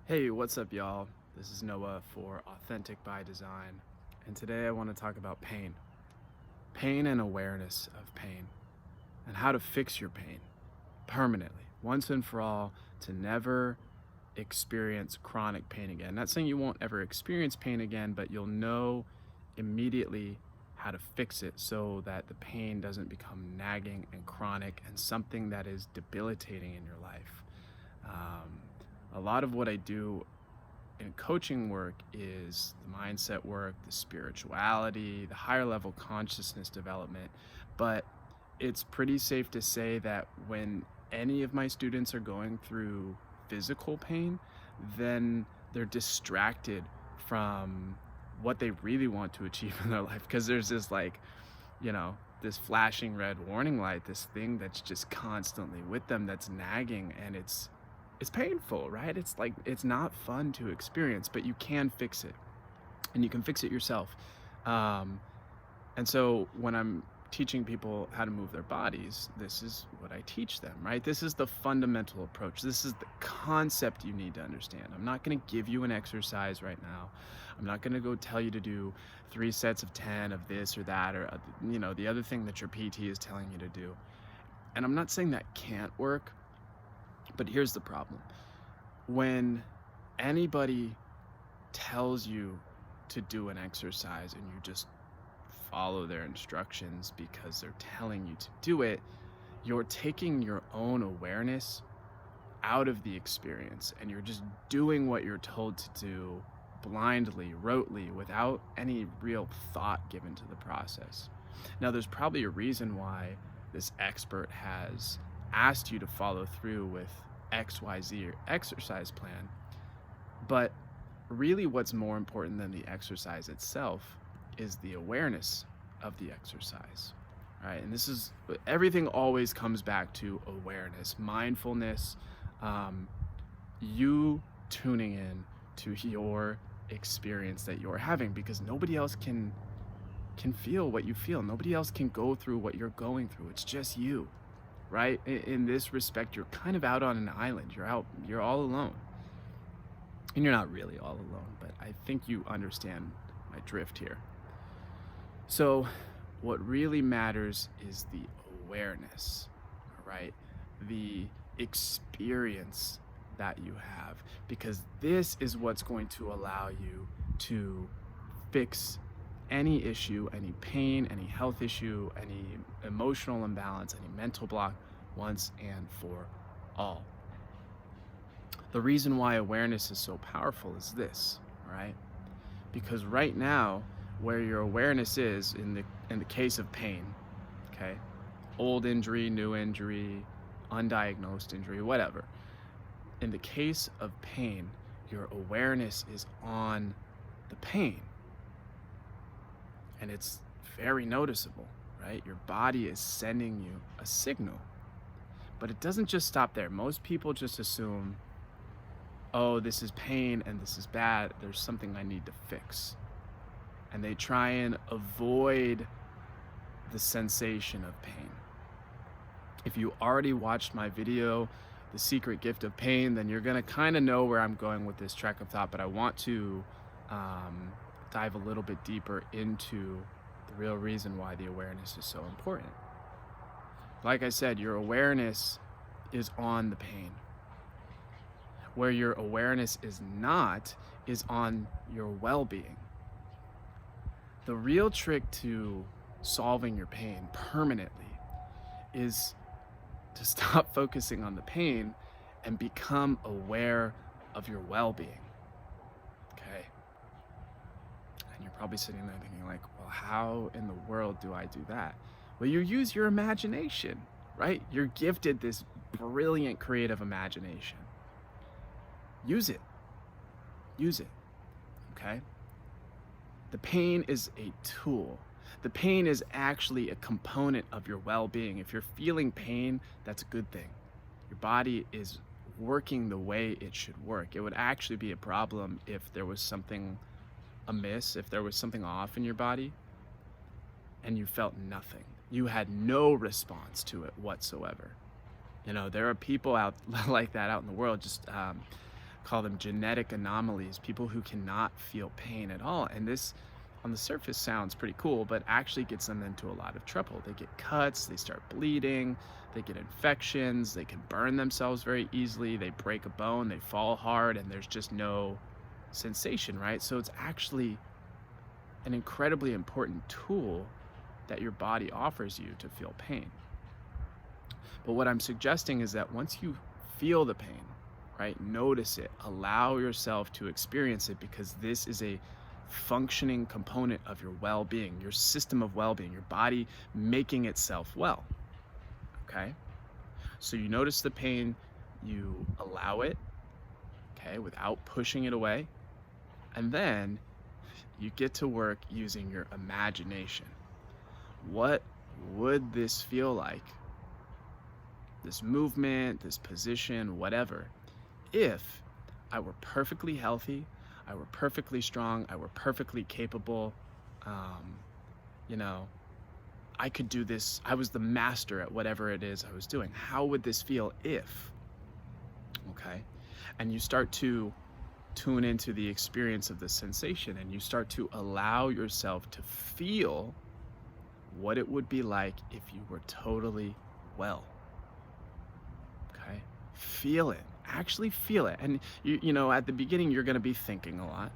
Hey, what's up, y'all? This is Noah for Authentic by Design, and today I want to talk about pain. Pain and awareness of pain, and how to fix your pain permanently, once and for all, to never experience chronic pain again. Not saying you won't ever experience pain again, but you'll know immediately how to fix it so that the pain doesn't become nagging and chronic and something that is debilitating in your life. Um, a lot of what I do in coaching work is the mindset work, the spirituality, the higher level consciousness development. But it's pretty safe to say that when any of my students are going through physical pain, then they're distracted from what they really want to achieve in their life, because there's this this flashing red warning light, this thing that's just constantly with them, that's nagging, and it's painful, right? It's like, it's not fun to experience, but you can fix it, and you can fix it yourself. Um, and so when I'm teaching people how to move their bodies, this is what I teach them, right? This is the fundamental approach. This is the concept you need to understand. I'm not going to give you an exercise right now. I'm not going to go tell you to do 3 sets of 10 of this or that, or the other thing that your PT is telling you to do. And I'm not saying that can't work, but here's the problem. When anybody tells you to do an exercise and you just follow their instructions because they're telling you to do it, you're taking your own awareness out of the experience, and you're just doing what you're told to do blindly, rotely, without any real thought given to the process. Now, there's probably a reason why this expert has asked you to follow through with XYZ or exercise plan, but really what's more important than the exercise itself is the awareness of the exercise, right? And this is, everything always comes back to awareness, mindfulness, you tuning in to your experience that you're having, because nobody else can feel what you feel. Nobody else can go through what you're going through. It's just you, right? In this respect, you're kind of out on an island. You're all alone. And you're not really all alone, but I think you understand my drift here. So what really matters is the awareness, right? The experience that you have, because this is what's going to allow you to fix any issue, any pain, any health issue, any emotional imbalance, any mental block, once and for all. The reason why awareness is so powerful is this, right? Because right now, where your awareness is in the case of pain, okay, old injury, new injury, undiagnosed injury, whatever. In the case of pain, your awareness is on the pain, and it's very noticeable, right? Your body is sending you a signal, but it doesn't just stop there. Most people just assume, oh, this is pain and this is bad, there's something I need to fix. And they try and avoid the sensation of pain. If you already watched my video, The Secret Gift of Pain, then you're gonna kind of know where I'm going with this track of thought, but I want to dive a little bit deeper into the real reason why the awareness is so important. Like I said, your awareness is on the pain. Where your awareness is not is on your well-being. The real trick to solving your pain permanently is to stop focusing on the pain and become aware of your well-being, okay? And you're probably sitting there thinking like, well, how in the world do I do that? Well, you use your imagination, right? You're gifted this brilliant creative imagination. Use it, okay? The pain is a tool. The pain is actually a component of your well-being. If you're feeling pain, that's a good thing. Your body is working the way it should work. It would actually be a problem if there was something amiss, if there was something off in your body and you felt nothing. You had no response to it whatsoever. You know, there are people out like that out in the world. Just call them genetic anomalies, people who cannot feel pain at all. And this, on the surface, sounds pretty cool, but actually gets them into a lot of trouble. They get cuts, they start bleeding, they get infections, they can burn themselves very easily, they break a bone, they fall hard, and there's just no sensation, right? So it's actually an incredibly important tool that your body offers you to feel pain. But what I'm suggesting is that once you feel the pain, right, notice it, allow yourself to experience it, because this is a functioning component of your well-being, your system of well-being, your body making itself well. Okay? So you notice the pain, you allow it, okay, without pushing it away, and then you get to work using your imagination. What would this feel like? This movement, this position, whatever, if I were perfectly healthy, I were perfectly strong, I were perfectly capable, I could do this, I was the master at whatever it is I was doing. How would this feel if? Okay? And you start to tune into the experience of the sensation, and you start to allow yourself to feel what it would be like if you were totally well. Okay? Feel it. Actually feel it. And at the beginning, you're going to be thinking a lot.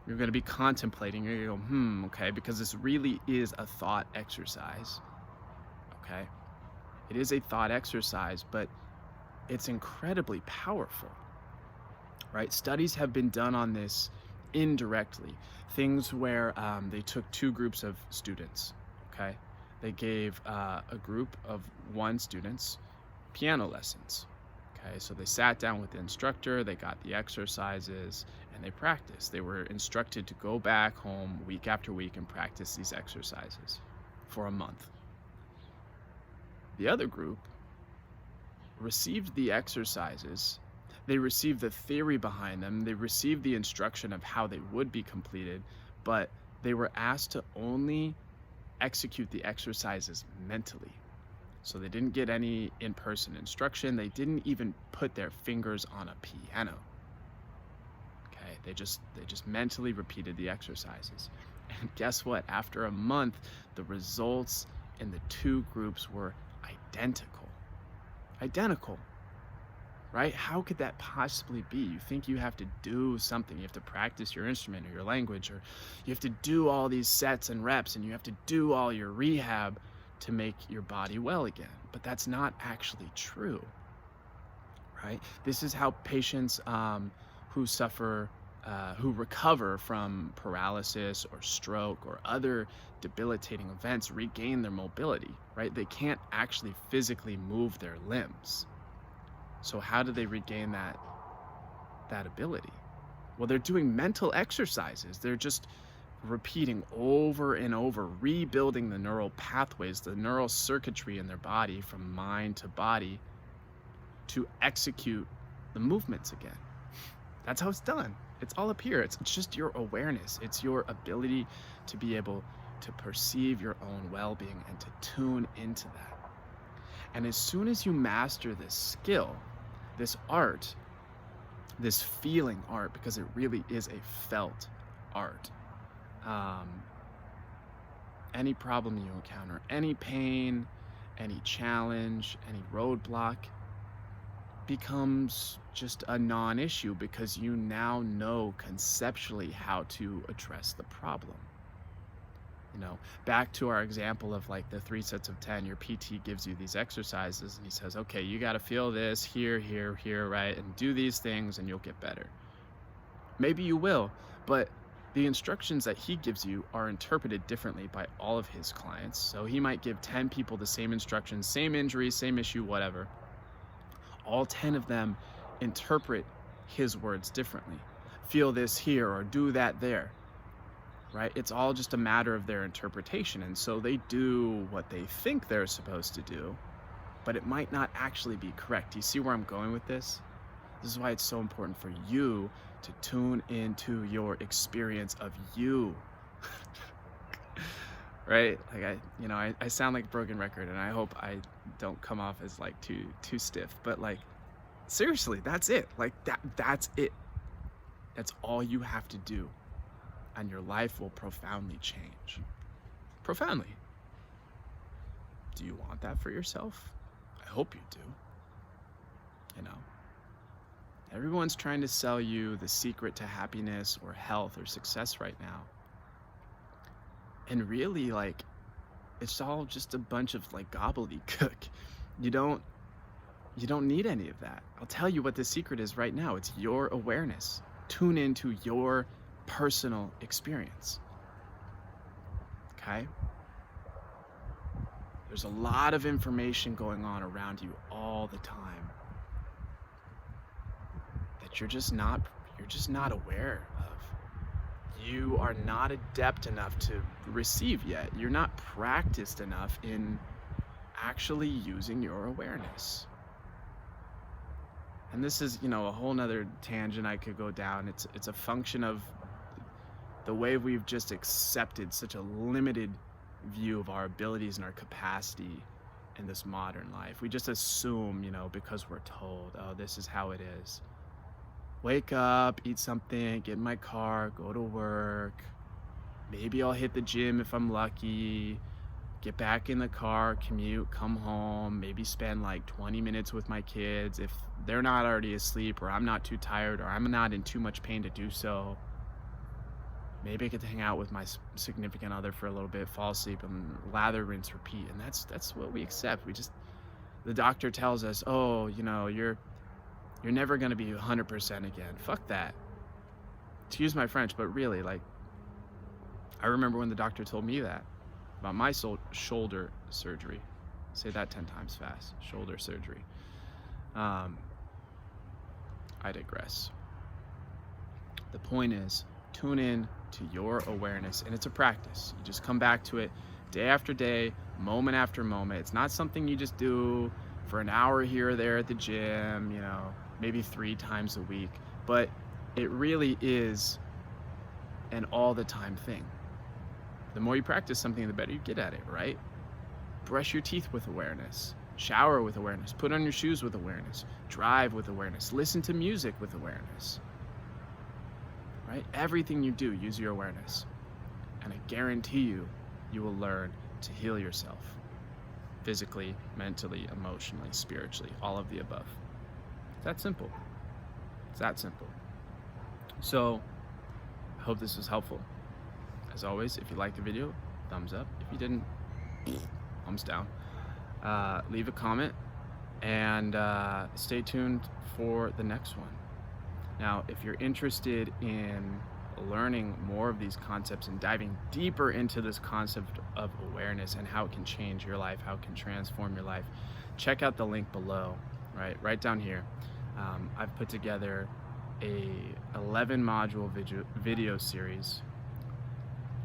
You're going to be contemplating. You're going to go, okay, because this really is a thought exercise. Okay? It is a thought exercise, but it's incredibly powerful. Right? Studies have been done on this indirectly. Things where they took two groups of students. Okay? They gave a group of 1 students piano lessons. Okay, so they sat down with the instructor, they got the exercises, and they practiced. They were instructed to go back home week after week and practice these exercises for a month. The other group received the exercises, they received the theory behind them, they received the instruction of how they would be completed, but they were asked to only execute the exercises mentally. So they didn't get any in-person instruction. They didn't even put their fingers on a piano. Okay, they just mentally repeated the exercises. And guess what? After a month, the results in the 2 groups were identical. Identical. Right? How could that possibly be? You think you have to do something. You have to practice your instrument or your language, or you have to do all these sets and reps, and you have to do all your rehab to make your body well again. But that's not actually true, right? This is how patients who recover from paralysis or stroke or other debilitating events regain their mobility, right? They can't actually physically move their limbs. So how do they regain that ability? Well, they're doing mental exercises. They're just repeating over and over, rebuilding the neural pathways, the neural circuitry in their body from mind to body to execute the movements again. That's how it's done. It's all up here. It's just your awareness. It's your ability to be able to perceive your own well-being and to tune into that. And as soon as you master this skill, this art, this feeling art, because it really is a felt art, any problem you encounter, any pain, any challenge, any roadblock becomes just a non-issue, because you now know conceptually how to address the problem. Back to our example of like the 3 sets of 10, your PT gives you these exercises and he says, okay, you got to feel this here, here, here, right? And do these things and you'll get better. Maybe you will, but the instructions that he gives you are interpreted differently by all of his clients. So he might give 10 people the same instructions, same injury, same issue, whatever. All 10 of them interpret his words differently. Feel this here or do that there, right? It's all just a matter of their interpretation. And so they do what they think they're supposed to do, but it might not actually be correct. Do you see where I'm going with this? This is why it's so important for you to tune into your experience of you. Right? Like I sound like a broken record, and I hope I don't come off as like too stiff, but like seriously, that's it. Like that's it. That's all you have to do, and your life will profoundly change. Profoundly. Do you want that for yourself? I hope you do. You know, everyone's trying to sell you the secret to happiness or health or success right now. And really, like, it's all just a bunch of like gobbledygook. You don't need any of that. I'll tell you what the secret is right now. It's your awareness. Tune into your personal experience. Okay? There's a lot of information going on around you all the time that you're just not aware of. You are not adept enough to receive yet. You're not practiced enough in actually using your awareness. And this is, a whole nother tangent I could go down. It's a function of the way we've just accepted such a limited view of our abilities and our capacity in this modern life. We just assume, because we're told, oh, this is how it is. Wake up, eat something, get in my car, go to work. Maybe I'll hit the gym if I'm lucky. Get back in the car, commute, come home, maybe spend like 20 minutes with my kids if they're not already asleep, or I'm not too tired, or I'm not in too much pain to do so. Maybe I get to hang out with my significant other for a little bit, fall asleep, and lather, rinse, repeat. And that's what we accept. The doctor tells us, oh, you're never going to be 100% again. Fuck that. Excuse my French, but really, like, I remember when the doctor told me that about my shoulder surgery. Say that 10 times fast. Shoulder surgery. I digress. The point is, tune in to your awareness, and it's a practice. You just come back to it day after day, moment after moment. It's not something you just do for an hour here or there at the gym, maybe 3 times a week, but it really is an all the time thing. The more you practice something, the better you get at it, right? Brush your teeth with awareness, shower with awareness, put on your shoes with awareness, drive with awareness, listen to music with awareness, right? Everything you do, use your awareness. And I guarantee you will learn to heal yourself physically, mentally, emotionally, spiritually, all of the above. It's that simple. It's that simple. So I hope this was helpful. As always, if you liked the video, thumbs up. If you didn't, thumbs down. Leave a comment, and stay tuned for the next one. Now, if you're interested in learning more of these concepts and diving deeper into this concept of awareness and how it can change your life, how it can transform your life, check out the link below, right down here. I've put together a 11 module video series,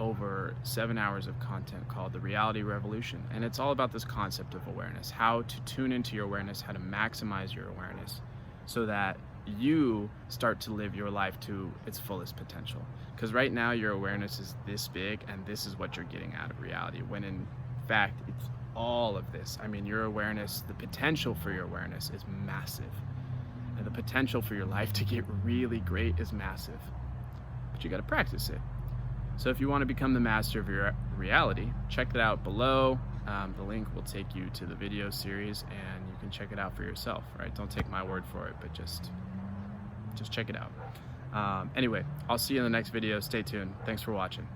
over 7 hours of content, called The Reality Revolution. And it's all about this concept of awareness, how to tune into your awareness, how to maximize your awareness so that you start to live your life to its fullest potential. Because right now your awareness is this big and this is what you're getting out of reality, when in fact it's all of this. I mean, your awareness, the potential for your awareness is massive, and the potential for your life to get really great is massive, but you got to practice it. So if you want to become the master of your reality, check that out below. The link will take you to the video series, and you can check it out for yourself, right? Don't take my word for it, but just check it out. Anyway, I'll see you in the next video. Stay tuned. Thanks for watching.